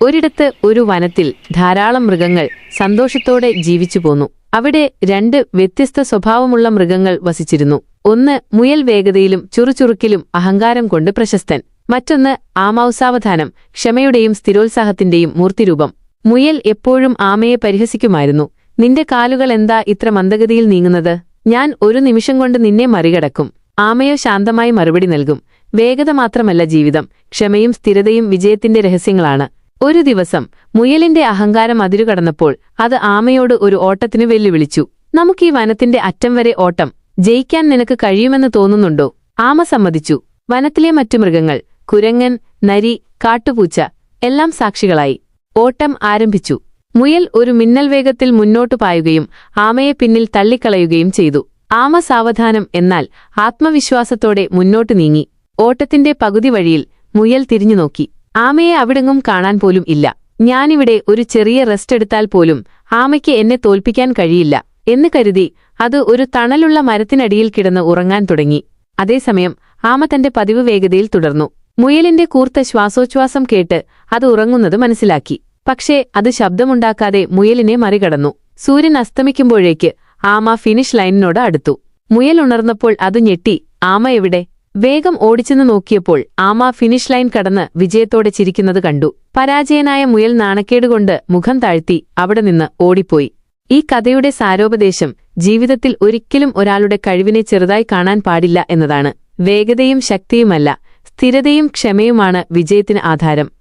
ഒരിടത്ത് ഒരു വനത്തിൽ ധാരാളം മൃഗങ്ങൾ സന്തോഷത്തോടെ ജീവിച്ചു പോന്നു. അവിടെ രണ്ട് വ്യത്യസ്ത സ്വഭാവമുള്ള മൃഗങ്ങൾ വസിച്ചിരുന്നു. ഒന്ന് മുയൽ വേഗതയിലും ചുറുചുറുക്കിലും അഹങ്കാരം കൊണ്ട് പ്രശസ്തൻ. മറ്റൊന്ന് ആമൗസാവധാനം, ക്ഷമയുടെയും സ്ഥിരോത്സാഹത്തിന്റെയും മൂർത്തിരൂപം. മുയൽ എപ്പോഴും ആമയെ പരിഹസിക്കുമായിരുന്നു. നിന്റെ കാലുകൾ എന്താ ഇത്ര മന്ദഗതിയിൽ നീങ്ങുന്നത്? ഞാൻ ഒരു നിമിഷം കൊണ്ട് നിന്നെ മറികടക്കും. ആമയോ ശാന്തമായി മറുപടി നൽകും. വേഗത മാത്രമല്ല ജീവിതം, ക്ഷമയും സ്ഥിരതയും വിജയത്തിന്റെ രഹസ്യങ്ങളാണ്. ഒരു ദിവസം മുയലിന്റെ അഹങ്കാരം അതിരുകടന്നപ്പോൾ അത് ആമയോട് ഒരു ഓട്ടത്തിനു വെല്ലുവിളിച്ചു. നമുക്കീ വനത്തിന്റെ അറ്റം വരെ ഓട്ടം. ജയിക്കാൻ നിനക്ക് കഴിയുമെന്ന് തോന്നുന്നുണ്ടോ? ആമ സമ്മതിച്ചു. വനത്തിലെ മറ്റു മൃഗങ്ങൾ, കുരങ്ങൻ, നരി, കാട്ടുപൂച്ച എല്ലാം സാക്ഷികളായി. ഓട്ടം ആരംഭിച്ചു. മുയൽ ഒരു മിന്നൽ വേഗത്തിൽ മുന്നോട്ടു പായുകയും ആമയെ പിന്നിൽ തള്ളിക്കളയുകയും ചെയ്തു. ആമ സാവധാനം എന്നാൽ ആത്മവിശ്വാസത്തോടെ മുന്നോട്ടു നീങ്ങി. ഓട്ടത്തിന്റെ പകുതി വഴിയിൽ മുയൽ തിരിഞ്ഞുനോക്കി. ആമയെ അവിടെങ്ങും കാണാൻ പോലും ഇല്ല. ഞാനിവിടെ ഒരു ചെറിയ റെസ്റ്റ് എടുത്താൽ പോലും ആമയ്ക്ക് എന്നെ തോൽപ്പിക്കാൻ കഴിയില്ല എന്ന് കരുതി അത് ഒരു തണലുള്ള മരത്തിനടിയിൽ കിടന്ന് ഉറങ്ങാൻ തുടങ്ങി. അതേസമയം ആമ തന്റെ പതിവ് വേഗതയിൽ തുടർന്നു. മുയലിന്റെ കൂർത്ത ശ്വാസോച്ഛ്വാസം കേട്ട് അത് ഉറങ്ങുന്നത് മനസ്സിലാക്കി. പക്ഷേ അത് ശബ്ദമുണ്ടാക്കാതെ മുയലിനെ മറികടന്നു. സൂര്യൻ അസ്തമിക്കുമ്പോഴേക്ക് ആമ ഫിനിഷ് ലൈനിനോട് അടുത്തു. മുയൽ ഉണർന്നപ്പോൾ അത് ഞെട്ടി. ആമ എവിടെ? വേഗം ഓടിച്ചെന്ന് നോക്കിയപ്പോൾ ആമ ഫിനിഷ് ലൈൻ കടന്ന് വിജയത്തോടെ ചിരിക്കുന്നത് കണ്ടു. പരാജയനായ മുയൽ നാണക്കേടുകൊണ്ട് മുഖം താഴ്ത്തി അവിടെ നിന്ന് ഓടിപ്പോയി. ഈ കഥയുടെ സാരോപദേശം ജീവിതത്തിൽ ഒരിക്കലും ഒരാളുടെ കഴിവിനെ ചെറുതായി കാണാൻ പാടില്ല എന്നതാണ്. വേഗതയും ശക്തിയുമല്ല, സ്ഥിരതയും ക്ഷമയുമാണ് വിജയത്തിന് ആധാരം.